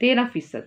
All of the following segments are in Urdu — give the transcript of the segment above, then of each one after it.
13%।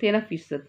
13%।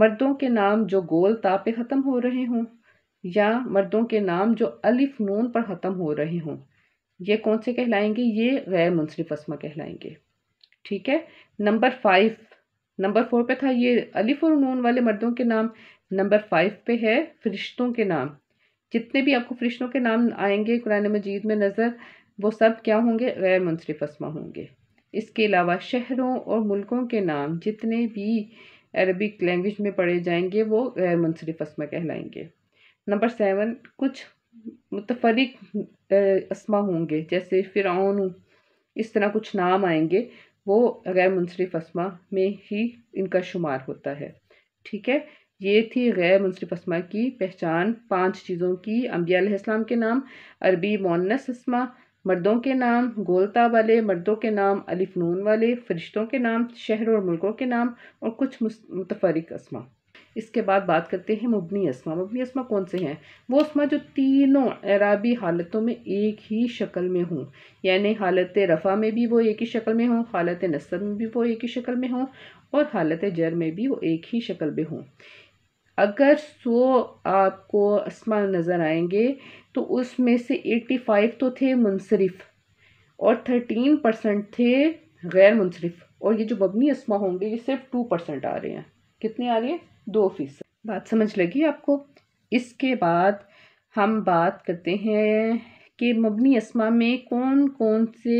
مردوں کے نام جو گول تا پہ ختم ہو رہے ہوں یا مردوں کے نام جو الف نون پر ختم ہو رہے ہوں، یہ کون سے کہلائیں گے؟ یہ غیر منصرف اسما کہلائیں گے. ٹھیک ہے. نمبر 4 پہ تھا یہ الف اور نون والے مردوں کے نام. نمبر 5 پہ ہے فرشتوں کے نام. جتنے بھی آپ کو فرشتوں کے نام آئیں گے قرآن مجید میں نظر، وہ سب کیا ہوں گے؟ غیر منصرف اسما ہوں گے. اس کے علاوہ شہروں اور ملکوں کے نام جتنے بھی عربک لینگویج میں پڑھے جائیں گے وہ غیر منصرف اسما کہلائیں گے. نمبر 7 کچھ متفرق اسما ہوں گے، جیسے فرعون، اس طرح کچھ نام آئیں گے، وہ غیر منصرف اسما میں ہی ان کا شمار ہوتا ہے. ٹھیک ہے. یہ تھی غیر منصرف اسما کی پہچان 5 چیزوں کی. انبیاء علیہ السلام کے نام، عربی مؤنث اسما، مردوں کے نام گولتا والے، مردوں کے نام الف نون والے، فرشتوں کے نام، شہروں اور ملکوں کے نام، اور کچھ متفرق اسما. اس کے بعد بات کرتے ہیں مبنی اسما. مبنی اسما کون سے ہیں؟ وہ اسما جو تینوں اعرابی حالتوں میں ایک ہی شکل میں ہوں، یعنی حالت رفع میں بھی وہ ایک ہی شکل میں ہوں، حالت نصب میں بھی وہ ایک ہی شکل میں ہوں، اور حالت جر میں بھی وہ ایک ہی شکل میں ہوں. اگر 100 آپ کو اسما نظر آئیں گے تو اس میں سے 85 تو تھے منصرف اور 13% تھے غیر منصرف، اور یہ جو مبنی اسما ہوں گے یہ صرف 2% آ رہے ہیں. کتنے آ رہے ہیں؟ 2%. بات سمجھ لگی آپ کو؟ اس کے بعد ہم بات کرتے ہیں کہ مبنی اسما میں کون کون سے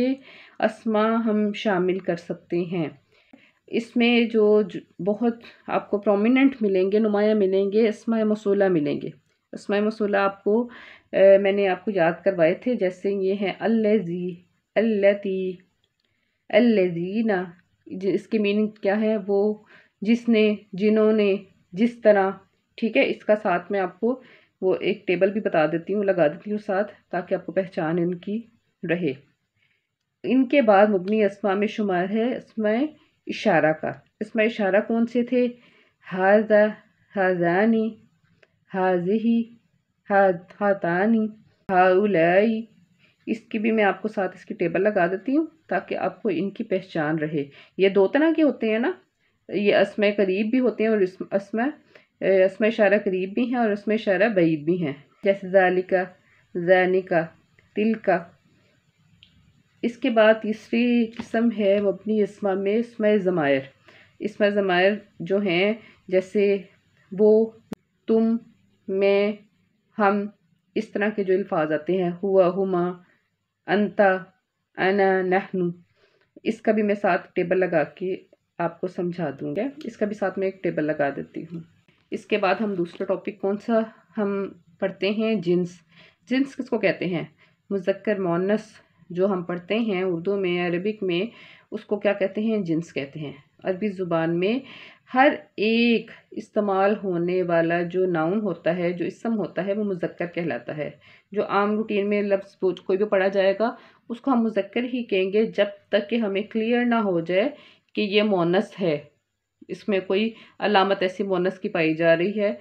اسما ہم شامل کر سکتے ہیں. اس میں جو بہت آپ کو پرومیننٹ ملیں گے، نمایاں ملیں گے، اسماء موصولہ ملیں گے. اسماء موصولہ آپ کو میں نے آپ کو یاد کروائے تھے، جیسے یہ ہیں الذی، اللتی، الذین. اس کی میننگ کیا ہے؟ وہ جس نے، جنہوں نے، جس طرح. ٹھیک ہے. اس کا ساتھ میں آپ کو وہ ایک ٹیبل بھی بتا دیتی ہوں، لگا دیتی ہوں ساتھ، تاکہ آپ کو پہچان ان کی رہے. ان کے بعد مبنی اسما میں شمار ہے اسماء اشارہ کا. اسماء اشارہ کون سے تھے؟ ھذا، ھذانی، ھذہ، ھاتانی، ھؤلائی. اس کی بھی میں آپ کو ساتھ اس کی ٹیبل لگا دیتی ہوں تاکہ آپ کو ان کی پہچان رہے. یہ 2 طرح کے ہوتے ہیں نا، یہ اسماء قریب بھی ہوتے ہیں اور اسماء اشارہ قریب بھی ہیں اور اسماء اشارہ بعید بھی ہیں، جیسے ذالکا، ذانکا، تلکا. اس کے بعد تیسری قسم ہے مبنی اسما میں اسماء ضمائر. اسماء ضمائر جو ہیں جیسے وہ، تم، میں، ہم، اس طرح کے جو الفاظ آتے ہیں، ہوا، ہما، انتا، انا، نحن. اس کا بھی میں ساتھ ٹیبل لگا کے آپ کو سمجھا دوں گا. اس کا بھی ساتھ میں ایک ٹیبل لگا دیتی ہوں. اس کے بعد ہم دوسرا ٹاپک کون سا ہم پڑھتے ہیں؟ جنس. جنس کس کو کہتے ہیں؟ مذکر مؤنث جو ہم پڑھتے ہیں اردو میں، عربک میں، اس کو کیا کہتے ہیں؟ جنس کہتے ہیں. عربی زبان میں ہر ایک استعمال ہونے والا جو ناؤن ہوتا ہے، جو اسم ہوتا ہے، وہ مذکر کہلاتا ہے. جو عام روٹین میں لفظ کوئی بھی پڑھا جائے گا اس کو ہم مذکر ہی کہیں گے، جب تک کہ ہمیں کلیئر نہ ہو جائے کہ یہ مؤنث ہے، اس میں کوئی علامت ایسی مؤنث کی پائی جا رہی ہے.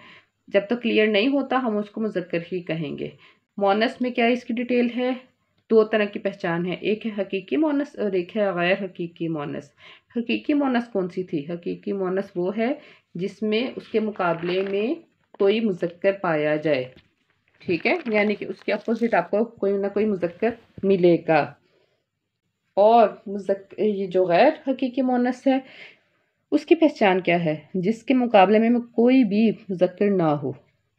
جب تک کلیئر نہیں ہوتا ہم اس کو مذکر ہی کہیں گے. مؤنث میں کیا اس کی ڈیٹیل ہے؟ 2 طرح کی پہچان ہے، ایک ہے حقیقی مؤنث اور ایک ہے غیر حقیقی مؤنث. حقیقی مؤنث کون سی تھی؟ حقیقی مؤنث وہ ہے جس میں اس کے مقابلے میں کوئی مذکر پایا جائے. ٹھیک ہے. یعنی کہ اس کے اپوزٹ آپ کو کوئی نہ کوئی مذکر ملے گا. اور یہ جو غیر حقیقی مؤنث ہے اس کی پہچان کیا ہے؟ جس کے مقابلے میں کوئی بھی مذکر نہ ہو.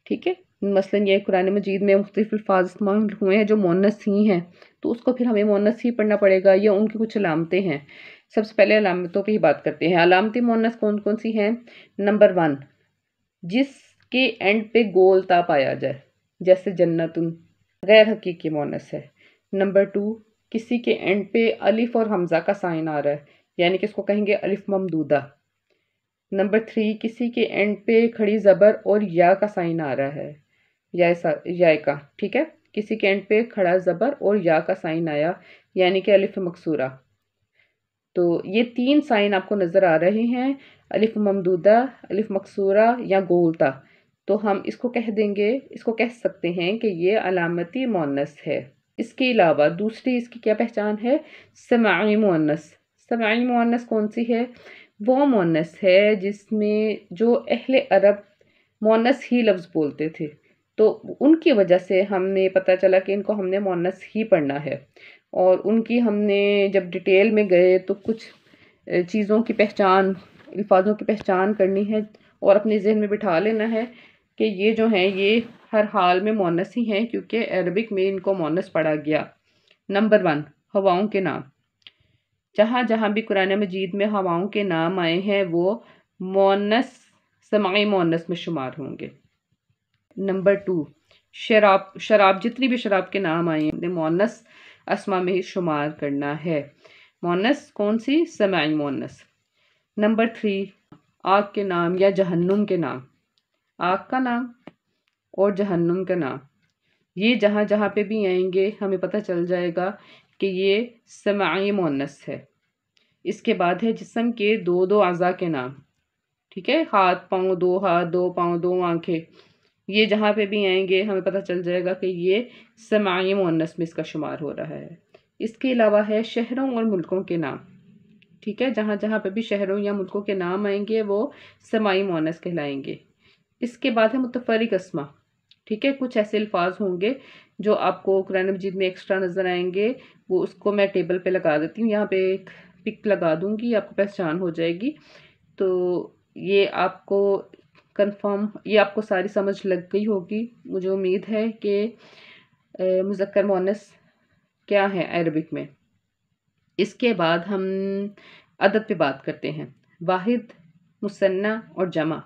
ٹھیک ہے. مثلا یہ قرآن مجید میں مختلف الفاظ استعمال ہوئے ہیں جو مؤنث ہی ہیں، تو اس کو پھر ہمیں مؤنث ہی پڑھنا پڑے گا. یا ان کی کچھ علامتیں ہیں. سب سے پہلے علامتوں کی ہی بات کرتے ہیں. علامتی مؤنث کون کون سی ہیں؟ نمبر 1، جس کے اینڈ پہ گول تا پایا جائے، جیسے جنتن، غیر حقیقی مؤنث ہے. نمبر 2، کسی کے اینڈ پہ الف اور حمزہ کا سائن آ رہا ہے، یعنی کہ اس کو کہیں گے الف ممدودہ. نمبر 3، کسی کے اینڈ پہ کھڑی زبر اور یا کا سائن آ رہا ہے، یا کا. ٹھیک ہے. کسی کے اینڈ پہ کھڑا زبر اور یا کا سائن آیا، یعنی کہ الف مکسورہ. تو یہ 3 سائن آپ کو نظر آ رہے ہیں، الف ممدودہ، الف مکسورہ یا گولتا. تو ہم اس کو کہہ دیں گے، اس کو کہہ سکتے ہیں کہ یہ علامتی مؤنث ہے. اس کے علاوہ دوسری اس کی کیا پہچان ہے؟ سماعی مؤنث. سماعی مؤنث کون سی ہے؟ وہ مونس ہے جس میں جو اہل عرب مونس ہی لفظ بولتے تھے، تو ان کی وجہ سے ہم نے پتہ چلا کہ ان کو ہم نے مونس ہی پڑھنا ہے، اور ان کی ہم نے جب ڈیٹیل میں گئے تو کچھ چیزوں کی پہچان، الفاظوں کی پہچان کرنی ہے اور اپنے ذہن میں بٹھا لینا ہے کہ یہ جو ہیں یہ ہر حال میں مونس ہی ہیں، کیونکہ عربک میں ان کو مونس پڑھا گیا۔ نمبر 1، ہواؤں کے نام۔ جہاں جہاں بھی قرآن مجید میں ہواؤں کے نام آئے ہیں وہ مونس، سماعی مونس میں شمار ہوں گے۔ نمبر 2، شراب جتنی بھی شراب کے نام آئے ہیں مونس اسما میں ہی شمار کرنا ہے۔ مونس کون سی؟ سماعی مونس۔ نمبر 3، آگ کے نام یا جہنم کے نام۔ آگ کا نام اور جہنم کا نام، یہ جہاں جہاں پہ بھی آئیں گے ہمیں پتہ چل جائے گا کہ یہ سماعی مونس ہے۔ اس کے بعد ہے جسم کے دو اعضاء کے نام، ٹھیک ہے، ہاتھ پاؤں، 2 ہاتھ، 2 پاؤں، 2 آنکھیں، یہ جہاں پہ بھی آئیں گے ہمیں پتہ چل جائے گا کہ یہ سماعی مونس میں اس کا شمار ہو رہا ہے۔ اس کے علاوہ ہے شہروں اور ملکوں کے نام، ٹھیک ہے، جہاں جہاں پہ بھی شہروں یا ملکوں کے نام آئیں گے وہ سماعی مونس کہلائیں گے۔ اس کے بعد ہے متفرق اسما، ٹھیک ہے، کچھ ایسے الفاظ ہوں گے جو آپ کو قرآن مجید میں ایکسٹرا نظر آئیں گے، وہ اس کو میں ٹیبل پہ لگا دیتی ہوں، یہاں پہ ایک پک لگا دوں گی، آپ کو پہچان ہو جائے گی۔ تو یہ آپ کو کنفرم، یہ آپ کو ساری سمجھ لگ گئی ہوگی، مجھے امید ہے کہ مذکر مؤنث کیا ہے عربک میں۔ اس کے بعد ہم عدد پہ بات کرتے ہیں۔ واحد، مثنیٰ اور جمع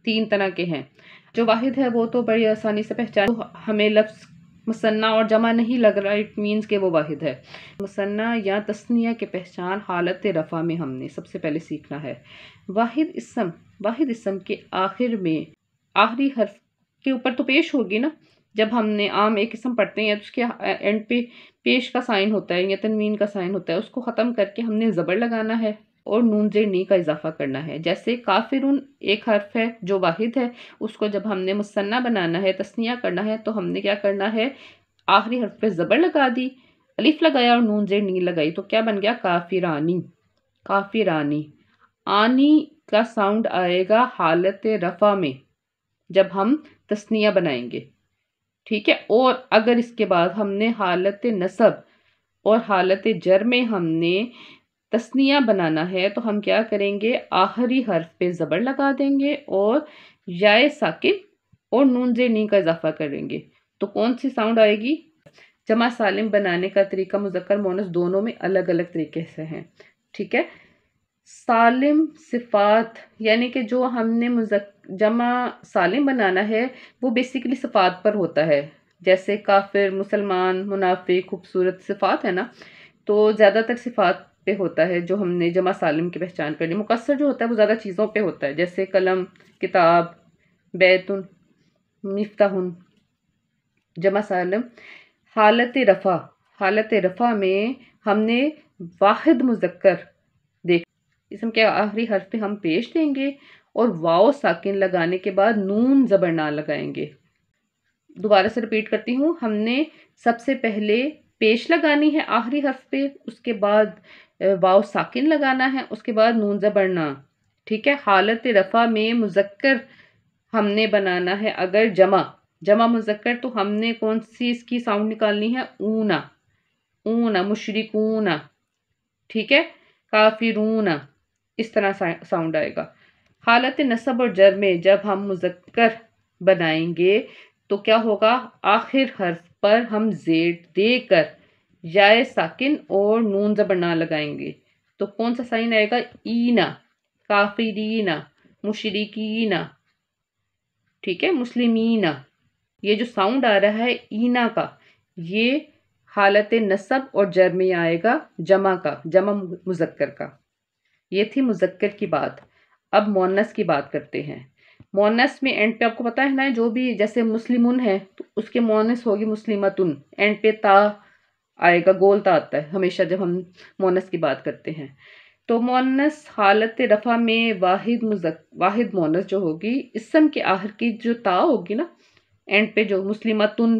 3 طرح کے ہیں۔ جو واحد ہے وہ تو بڑی آسانی سے پہچان، ہمیں لفظ مثنیٰ اور جمع نہیں لگ رہا، اٹ مینز کہ وہ واحد ہے۔ مثنیٰ یا تثنیہ کے پہچان حالت رفع میں ہم نے سب سے پہلے سیکھنا ہے۔ واحد اسم کے آخر میں آخری حرف کے اوپر تو پیش ہوگی نا، جب ہم نے عام ایک اسم پڑھتے ہیں تو اس کے اینڈ پہ پیش کا سائن ہوتا ہے یا تنوین کا سائن ہوتا ہے، اس کو ختم کر کے ہم نے زبر لگانا ہے اور نون زیر نی کا اضافہ کرنا ہے۔ جیسے کافرون ایک حرف ہے جو واحد ہے، اس کو جب ہم نے مثنیٰ بنانا ہے، تثنیہ کرنا ہے، تو ہم نے کیا کرنا ہے، آخری حرف پہ زبر لگا دی، الف لگایا اور نون زیر نی لگائی، تو کیا بن گیا، کافرانی۔ کافرانی، آنی کا ساؤنڈ آئے گا حالت رفع میں جب ہم تثنیہ بنائیں گے، ٹھیک ہے۔ اور اگر اس کے بعد ہم نے حالت نصب اور حالت جر میں ہم نے تثنیہ بنانا ہے تو ہم کیا کریں گے، آخری حرف پہ زبر لگا دیں گے اور یائے ساکن اور نون زیر نی کا اضافہ کریں گے، تو کون سی ساؤنڈ آئے گی۔ جمع سالم بنانے کا طریقہ مذکر مؤنث دونوں میں الگ الگ طریقے سے ہیں، ٹھیک ہے۔ سالم صفات یعنی کہ جو ہم نے جمع سالم بنانا ہے وہ بیسیکلی صفات پر ہوتا ہے، جیسے کافر، مسلمان، منافق، خوبصورت، صفات ہے نا، تو زیادہ تر صفات پہ ہوتا ہے جو ہم نے جمع سالم کی پہچان کرنی۔ مقصر جو ہوتا ہے وہ زیادہ چیزوں پہ ہوتا ہے، جیسے قلم، کتاب، بیتن، مفتاح۔ جمع سالم حالت رفع میں ہم نے واحد مذکر اسم کے آخری حرف پہ ہم پیش دیں گے اور واو ساکن لگانے کے بعد نون زبر نہ لگائیں گے۔ دوبارہ سے ریپیٹ کرتی ہوں، ہم نے سب سے پہلے پیش لگانی ہے آخری حرف پہ، اس کے بعد واو ساکن لگانا ہے، اس کے بعد نون زبر نہ، ٹھیک ہے۔ حالت رفع میں مذکر ہم نے بنانا ہے اگر جمع مذکر تو ہم نے کون سی اس کی ساؤنڈ نکالنی ہے، اونا، مشرکون، ٹھیک ہے، کافرون، اس طرح ساؤنڈ آئے گا۔ حالت نصب اور جر میں جب ہم مذکر بنائیں گے تو کیا ہوگا، آخر حرف پر ہم زیر دے کر یائے ساکن اور نون زبر نہ لگائیں گے، تو کون سا سائن آئے گا، اینا، کافرین، مشرکین، ٹھیک ہے، مسلمین۔ یہ جو ساؤنڈ آ رہا ہے اینا کا، یہ حالت نصب اور جر میں آئے گا جمع مذکر کا۔ یہ تھی مذکر کی بات۔ اب مؤنث کی بات کرتے ہیں۔ مؤنث میں اینڈ پہ آپ کو پتا ہے نا، جو بھی جیسے مسلمون ہے تو اس کے مؤنث ہوگی مسلمتن، اینڈ پہ تا آئے گا، گول تا آتا ہے ہمیشہ جب ہم مؤنث کی بات کرتے ہیں۔ تو مؤنث حالت رفع میں واحد مؤنث جو ہوگی، اسم کے آخر کی جو تا ہوگی نا اینڈ پہ، جو مسلمتن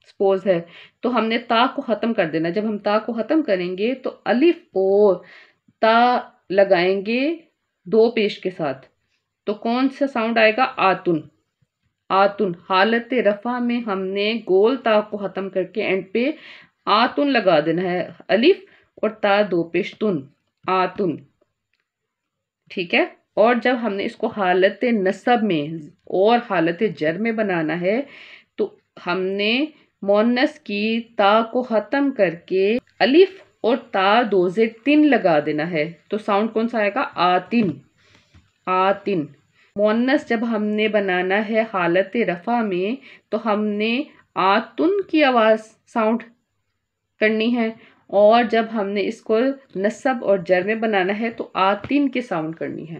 سپوز ہے، تو ہم نے تا کو ختم کر دینا۔ جب ہم تا کو ختم کریں گے تو الف اور تا لگائیں گے دو پیش کے ساتھ، تو کون سا ساؤنڈ آئے گا؟ آتن. آتن. حالت رفع میں ہم نے گول تا کو ختم کر کے اینڈ پہ آتن لگا دینا ہے، الف اور تا دو پیش تن، آتن. ٹھیک ہے. اور جب ہم نے اس کو حالت نصب میں اور حالت جر میں بنانا ہے تو ہم نے مونس کی تا کو ختم کر کے الف اور تا دو زیر تن لگا دینا ہے، تو ساؤنڈ کون سا آئے گا؟ آتن. آتن. مونس جب ہم نے بنانا ہے حالت رفع میں تو ہم نے آتن کی آواز ساؤنڈ کرنی ہے، اور جب ہم نے اس کو نصب اور جر میں بنانا ہے تو آتن کی ساؤنڈ کرنی ہے.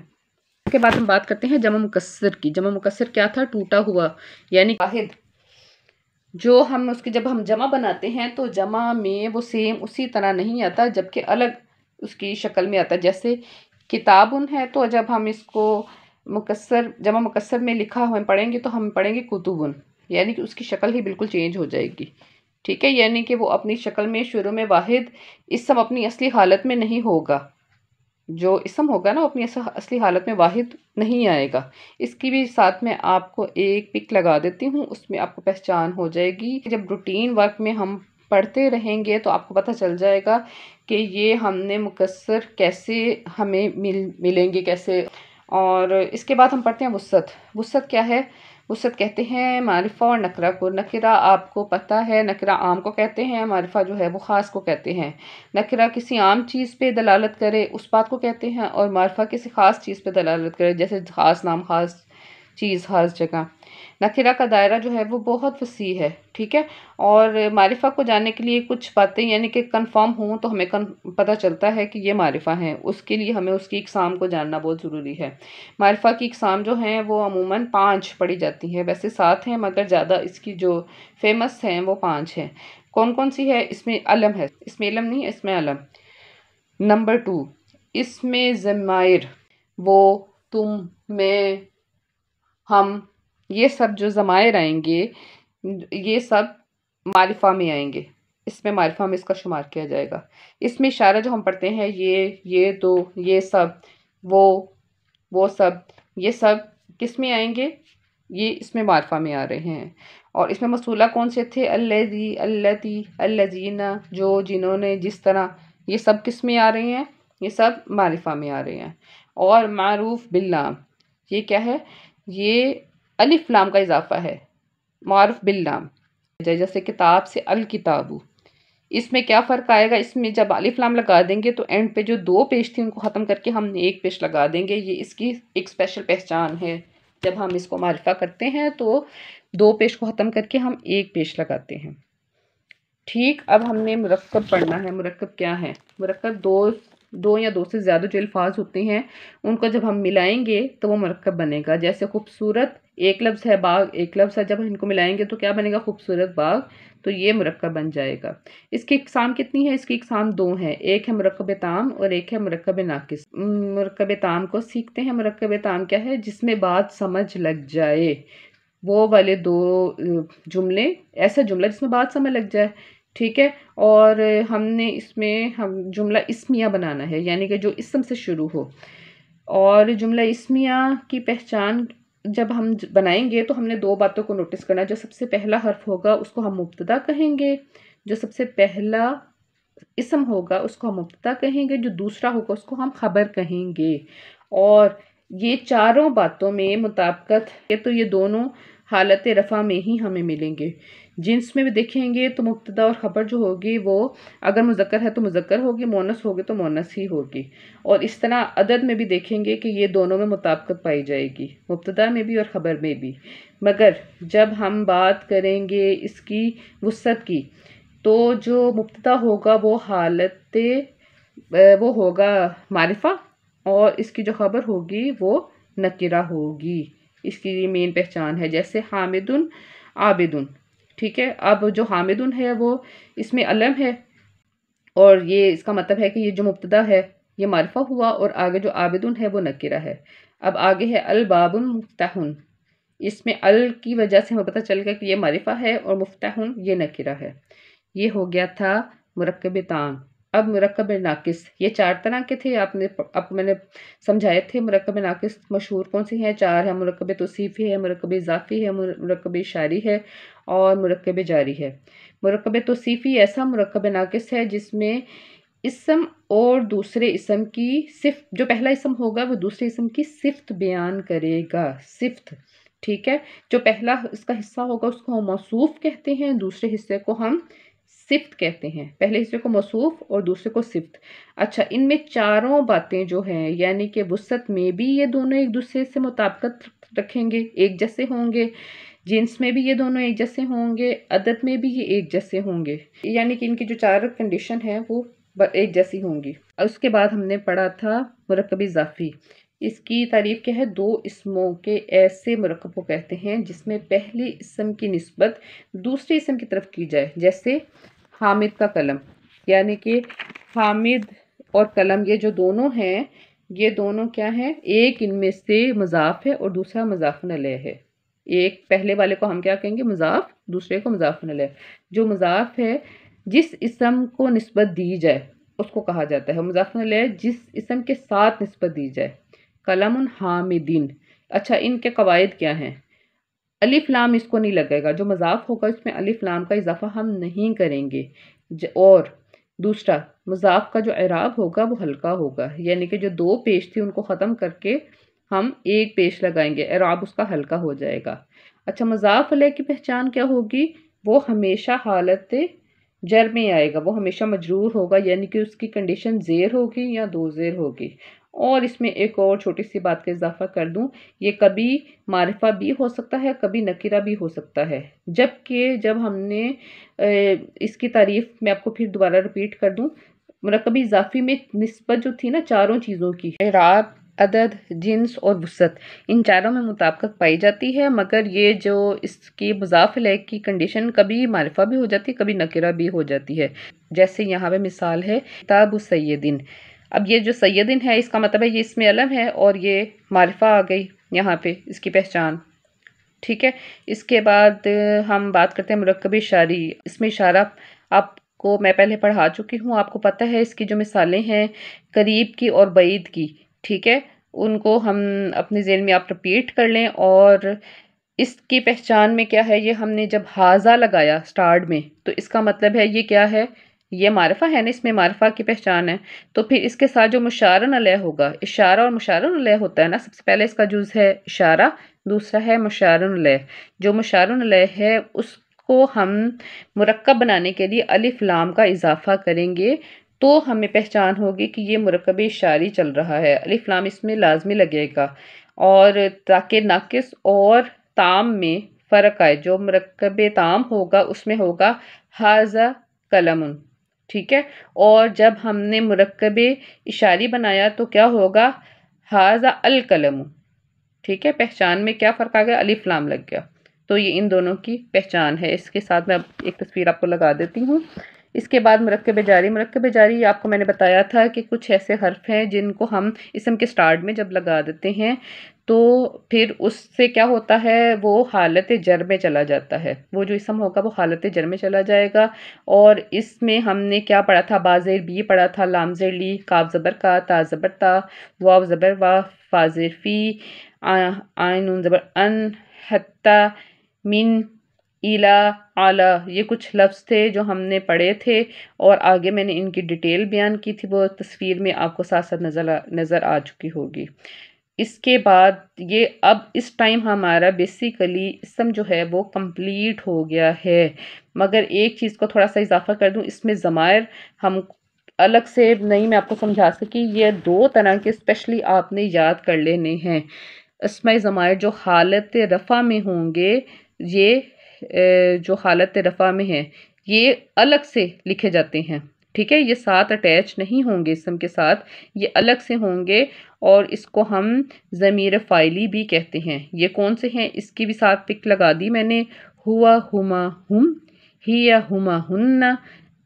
اس کے بعد ہم بات کرتے ہیں جمع مکسر کی. جمع مکسر کیا تھا؟ ٹوٹا ہوا، یعنی واحد. جو ہم اس کی جب ہم جمع بناتے ہیں تو جمع میں وہ سیم اسی طرح نہیں آتا، جبکہ الگ اس کی شکل میں آتا ہے. جیسے کتابن ہے تو جب ہم اس کو مکسر جمع مکسر میں لکھا ہم پڑھیں گے تو ہم پڑھیں گے کتبن، یعنی کہ اس کی شکل ہی بالکل چینج ہو جائے گی. ٹھیک ہے، یعنی کہ وہ اپنی شکل میں شروع میں واحد، اسم اپنی اصلی حالت میں نہیں ہوگا. جو اسم ہوگا نا اپنی اصلی حالت میں واحد نہیں آئے گا. اس کی بھی ساتھ میں آپ کو ایک پک لگا دیتی ہوں، اس میں آپ کو پہچان ہو جائے گی. جب روٹین ورک میں ہم پڑھتے رہیں گے تو آپ کو پتہ چل جائے گا کہ یہ ہم نے مکسر کیسے ہمیں ملیں گے کیسے. اور اس کے بعد ہم پڑھتے ہیں وسعت. وسعت کیا ہے؟ وسعت کہتے ہیں معرفہ اور نکرہ کو. نکرہ آپ کو پتہ ہے، نکرہ عام کو کہتے ہیں، معرفہ جو ہے وہ خاص کو کہتے ہیں. نکرہ کسی عام چیز پہ دلالت کرے اس بات کو کہتے ہیں، اور معرفہ کسی خاص چیز پہ دلالت کرے، جیسے خاص نام، خاص چیز، خاص جگہ. نکرہ کا دائرہ جو ہے وہ بہت وسیع ہے. ٹھیک ہے. اور معرفہ کو جاننے کے لیے کچھ باتیں یعنی کہ کنفرم ہوں تو ہمیں پتہ چلتا ہے کہ یہ معرفہ ہیں. اس کے لیے ہمیں اس کی اقسام کو جاننا بہت ضروری ہے. معرفہ کی اقسام جو ہیں وہ عموماً 5 پڑھی جاتی ہیں، ویسے 7 ہیں مگر زیادہ اس کی جو فیمس ہیں وہ 5 ہیں. کون کون سی ہے؟ اس میں علم ہے، اس میں علم نہیں، اس میں علم. نمبر 2 اس میں ضمائر، وہ، تم، میں، ہم، یہ سب جو ضمائر آئیں گے یہ سب معرفہ میں آئیں گے. اس میں معرفہ میں اس کا شمار کیا جائے گا. اس میں اشارہ جو ہم پڑھتے ہیں یہ تو، یہ سب، وہ سب، یہ سب کس میں آئیں گے؟ یہ اس میں معرفہ میں آ رہے ہیں. اور اس میں موصولہ کون سے تھے؟ الذی، اللتی، الذین، جو، جنہوں نے، جس طرح، یہ سب کس میں آ رہے ہیں؟ یہ سب معرفہ میں آ رہے ہیں. اور معروف باللام، یہ کیا ہے؟ یہ الف لام کا اضافہ ہے. معروف باللام، جیسے کتاب سے الکتابو. اس میں کیا فرق آئے گا؟ اس میں جب الف لام لگا دیں گے تو اینڈ پہ جو 2 پیش تھی ان کو ختم کر کے ہم ایک پیش لگا دیں گے. یہ اس کی ایک اسپیشل پہچان ہے. جب ہم اس کو معرفہ کرتے ہیں تو 2 پیش کو ختم کر کے ہم ایک پیش لگاتے ہیں. ٹھیک. اب ہم نے مرکب پڑھنا ہے. مرکب کیا ہے؟ مرکب دو یا 2 سے زیادہ جو الفاظ ہوتے ہیں ان کو جب ہم ملائیں گے تو وہ مرکب بنے گا. جیسے خوبصورت ایک لفظ ہے، باغ ایک لفظ ہے، جب ان کو ملائیں گے تو کیا بنے گا؟ خوبصورت باغ. تو یہ مرکب بن جائے گا. اس کی اقسام کتنی ہے؟ اس کی اقسام 2 ہیں. ایک ہے مرکب تام اور ایک ہے مرکب ناقص. مرکب تام کو سیکھتے ہیں. مرکب تام کیا ہے؟ جس میں بات سمجھ لگ جائے. وہ والے 2 جملے، ایسا جملہ جس میں بات سمجھ لگ جائے. ٹھیک ہے. اور ہم نے اس میں جملہ اسمیہ بنانا ہے، یعنی کہ جو اسم سے شروع ہو. اور جملہ اسمیہ کی پہچان جب ہم بنائیں گے تو ہم نے 2 باتوں کو نوٹس کرنا ہے. جو سب سے پہلا حرف ہوگا اس کو ہم مبتدا کہیں گے، جو سب سے پہلا اسم ہوگا اس کو ہم مبتدا کہیں گے، جو دوسرا ہوگا اس کو ہم خبر کہیں گے. اور یہ چاروں باتوں میں مطابقت ہے تو یہ دونوں حالت رفع میں ہی ہمیں ملیں گے. جنس میں بھی دیکھیں گے تو مبتدا اور خبر جو ہوگی وہ اگر مذکر ہے تو مذکر ہوگی، مونس ہوگی تو مونس ہی ہوگی. اور اس طرح عدد میں بھی دیکھیں گے کہ یہ دونوں میں مطابقت پائی جائے گی، مبتدا میں بھی اور خبر میں بھی. مگر جب ہم بات کریں گے اس کی وسعت کی تو جو مبتدا ہوگا وہ ہوگا معرفہ، اور اس کی جو خبر ہوگی وہ نکرہ ہوگی. اس کی مین پہچان ہے. جیسے حامدن، عابدن. ٹھیک ہے. اب جو حامدن ہے وہ اس میں علم ہے، اور یہ اس کا مطلب ہے کہ یہ جو مبتدا ہے یہ معرفہ ہوا، اور آگے جو عابدن ہے وہ نکرہ ہے. اب آگے ہے الباب مفتح. اس میں ال کی وجہ سے ہمیں پتہ چل گیا کہ یہ معرفہ ہے، اور مفتح یہ نکرہ ہے. یہ ہو گیا تھا مرکب تام. اب مرکب ناقص، یہ 4 طرح کے تھے، آپ کو میں نے سمجھائے تھے مرکب ناقص مشہور کون سی ہیں، 4 ہیں، مرکب توصیفی ہے، مرکب اضافی ہے، مرکب اشاری ہے اور مرکب جاری ہے۔ مرکب توصیفی ایسا مرکب ناقص ہے جس میں اسم اور دوسرے اسم کی صفت، جو پہلا اسم ہوگا وہ دوسرے اسم کی صفت بیان کرے گا، صفت، ٹھیک ہے، جو پہلا اس کا حصہ ہوگا اس کو ہم موصوف کہتے ہیں، دوسرے حصے کو ہم صفت کہتے ہیں، پہلے حصے کو موصوف اور دوسرے کو صفت۔ اچھا، ان میں چاروں باتیں جو ہیں، یعنی کہ وسعت میں بھی یہ دونوں ایک دوسرے سے مطابقت رکھیں گے، ایک جیسے ہوں گے، جنس میں بھی یہ دونوں ایک جیسے ہوں گے، عدد میں بھی یہ ایک جیسے ہوں گے، یعنی کہ ان کی جو 4 کنڈیشن ہیں وہ ایک جیسی ہوں گی۔ اس کے بعد ہم نے پڑھا تھا مرکب اضافی، اس کی تعریف کیا ہے، 2 اسموں کے ایسے مرکب کو کہتے ہیں جس میں پہلے اسم کی نسبت دوسرے اسم کی طرف کی جائے، جیسے حامد کا قلم، یعنی کہ حامد اور قلم یہ جو دونوں ہیں، یہ دونوں کیا ہیں، ایک ان میں سے مضاف ہے اور دوسرا مضاف الیہ ہے، ایک پہلے والے کو ہم کیا کہیں گے، مضاف، دوسرے کو مضاف الیہ، جو مضاف ہے جس اسم کو نسبت دی جائے اس کو کہا جاتا ہے مضاف الیہ، جس اسم کے ساتھ نسبت دی جائے، قلم حامدین۔ اچھا، ان کے قواعد کیا ہیں، الف لام اس کو نہیں لگے گا، جو مضاف ہوگا اس میں الف لام کا اضافہ ہم نہیں کریں گے، اور دوسرا مضاف کا جو اعراب ہوگا وہ ہلکا ہوگا، یعنی کہ جو 2 پیش تھی ان کو ختم کر کے ہم ایک پیش لگائیں گے، اعراب اس کا ہلکا ہو جائے گا۔ اچھا، مضاف الیہ کی پہچان کیا ہوگی، وہ ہمیشہ حالت جر میں آئے گا، وہ ہمیشہ مجرور ہوگا، یعنی کہ اس کی کنڈیشن زیر ہوگی یا 2 زیر ہوگی۔ اور اس میں ایک اور چھوٹی سی بات کا اضافہ کر دوں، یہ کبھی معرفہ بھی ہو سکتا ہے، کبھی نکرہ بھی ہو سکتا ہے، جبکہ جب ہم نے اس کی تعریف میں آپ کو پھر دوبارہ ریپیٹ کر دوں، مرکب اضافی میں نسبت جو تھی نا 4 چیزوں کی، اعراب، عدد، جنس اور وسعت، ان چاروں میں مطابقت پائی جاتی ہے، مگر یہ جو اس کی مضاف الیہ کی کنڈیشن کبھی معرفہ بھی ہو جاتی ہے، کبھی نکرہ بھی ہو جاتی ہے، جیسے یہاں پہ مثال ہے کتاب سیدین۔ اب یہ جو سیدین ہے اس کا مطلب ہے یہ اس میں علم ہے اور یہ معرفہ آ گئی یہاں پہ اس کی پہچان، ٹھیک ہے۔ اس کے بعد ہم بات کرتے ہیں مرکب اشاری، اس میں اشارہ آپ کو میں پہلے پڑھا چکی ہوں، آپ کو پتہ ہے اس کی جو مثالیں ہیں قریب کی اور بعید کی، ٹھیک ہے، ان کو ہم اپنے ذہن میں آپ ریپیٹ کر لیں، اور اس کی پہچان میں کیا ہے، یہ ہم نے جب حاذا لگایا سٹارٹ میں تو اس کا مطلب ہے یہ کیا ہے، یہ معرفہ ہے نا، اس میں معرفہ کی پہچان ہے، تو پھر اس کے ساتھ جو مشارن علیہ ہوگا، اشارہ اور مشارن علیہ ہوتا ہے نا، سب سے پہلے اس کا جز ہے اشارہ، دوسرا ہے مشارن علیہ، جو مشارن علیہ ہے اس کو ہم مرکب بنانے کے لیے الف لام کا اضافہ کریں گے تو ہمیں پہچان ہوگی کہ یہ مرکب اشاری چل رہا ہے، الف لام اس میں لازمی لگے گا، اور تاکہ ناقص اور تام میں فرق آئے، جو مرکب تام ہوگا اس میں ہوگا ھذا قلم، ٹھیک ہے، اور جب ہم نے مرکب اشاری بنایا تو کیا ہوگا، ھذا القلم، ٹھیک ہے، پہچان میں کیا فرق آ گیا، الف لام لگ گیا، تو یہ ان دونوں کی پہچان ہے۔ اس کے ساتھ میں اب ایک تصویر آپ کو لگا دیتی ہوں۔ اس کے بعد مرکب جاری، مرکب جاری آپ کو میں نے بتایا تھا کہ کچھ ایسے حرف ہیں جن کو ہم اسم کے سٹارٹ میں جب لگا دیتے ہیں تو پھر اس سے کیا ہوتا ہے، وہ حالت جر میں چلا جاتا ہے، وہ جو اسم ہوگا وہ حالت جر میں چلا جائے گا، اور اس میں ہم نے کیا پڑھا تھا، با زیر بی پڑھا تھا، لام زیر لی، کاف زبر کا، تا زبر تا، واو زبر وا، فا زیر فی، عین نون زبر ان، حتی، من، ایلا، اعلی، یہ کچھ لفظ تھے جو ہم نے پڑھے تھے، اور آگے میں نے ان کی ڈیٹیل بیان کی تھی، وہ تصویر میں آپ کو ساتھ ساتھ نظر آ چکی ہوگی۔ اس کے بعد یہ اب اس ٹائم ہمارا بیسیکلی اسم جو ہے وہ کمپلیٹ ہو گیا ہے، مگر ایک چیز کو تھوڑا سا اضافہ کر دوں، اس میں ضمائر ہم الگ سے نہیں میں آپ کو سمجھا سکی، یہ 2 طرح کے اسپیشلی آپ نے یاد کر لینے ہیں۔ اسماء ضمائر جو حالت رفع میں ہوں گے، یہ جو حالت رفع میں ہیں یہ الگ سے لکھے جاتے ہیں، ٹھیک ہے، یہ ساتھ اٹیچ نہیں ہوں گے اسم کے ساتھ، یہ الگ سے ہوں گے، اور اس کو ہم ضمیر فاعلی بھی کہتے ہیں۔ یہ کون سے ہیں، اس کی بھی ساتھ پک لگا دی میں نے، ہوا ہما ہم، ہیا ہما ہن،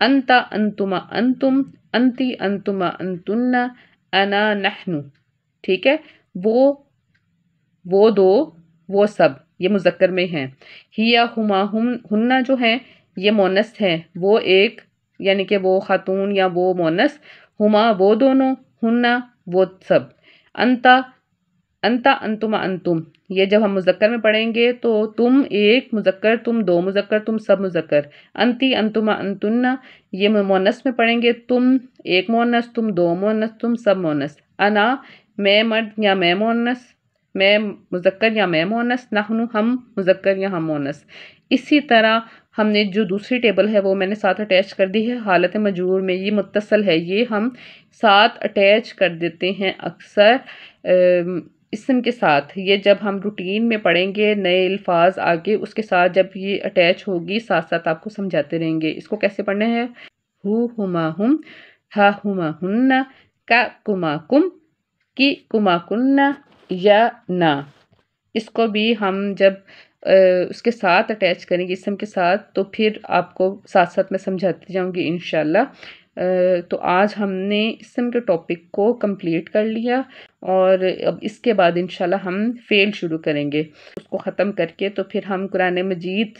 انتا انتما انتم، انتی انتما انتن، انا نحن، ٹھیک ہے، وہ 2، وہ سب، یہ مذکر میں ہیں۔ ہیا ہما ہن جو ہیں یہ مونث ہیں، وہ ایک یعنی کہ وہ خاتون یا وہ مونس، ہما وہ دونوں، ہننا وہ سب، انتا انتا انتما انتم، یہ جب ہم مذکر میں پڑھیں گے تو تم ایک مذکر، تم دو مذکر، تم سب مذکر، انتی انتما انتن، یہ مونس میں پڑھیں گے تم ایک مونس، تم دو مونس، تم سب مونس، انا میں مرد یا میں مونس، میں مذکر یا میں مونس، نحن ہم مذکر یا ہم مونس۔ اسی طرح ہم نے جو دوسری ٹیبل ہے وہ میں نے ساتھ اٹیچ کر دی ہے حالت مجرور میں، یہ متصل ہے، یہ ہم ساتھ اٹیچ کر دیتے ہیں اکثر اسم کے ساتھ۔ یہ جب ہم روٹین میں پڑھیں گے نئے الفاظ آگے، اس کے ساتھ جب یہ اٹیچ ہوگی ساتھ ساتھ آپ کو سمجھاتے رہیں گے۔ اس کو کیسے پڑھنا ہے؟ ہو ہما ہم، ہا ہما ہن، کا کما کم، کی کما کن، یا نا۔ اس کو بھی ہم جب اس کے ساتھ اٹیچ کریں گے اسم کے ساتھ تو پھر آپ کو ساتھ ساتھ میں سمجھاتی جاؤں گی انشاءاللہ۔ تو آج ہم نے اسم کے ٹاپک کو کمپلیٹ کر لیا، اور اب اس کے بعد انشاءاللہ ہم فعل شروع کریں گے۔ اس کو ختم کر کے تو پھر ہم قرآن مجید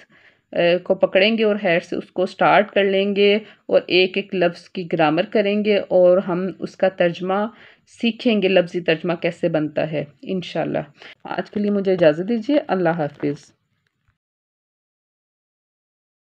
کو پکڑیں گے اور ہیڈ سے اس کو سٹارٹ کر لیں گے، اور ایک ایک لفظ کی گرامر کریں گے، اور ہم اس کا ترجمہ سیکھیں گے، لفظی ترجمہ کیسے بنتا ہے انشاءاللہ۔ آج کے لیے مجھے اجازت دیجیے، اللہ حافظ۔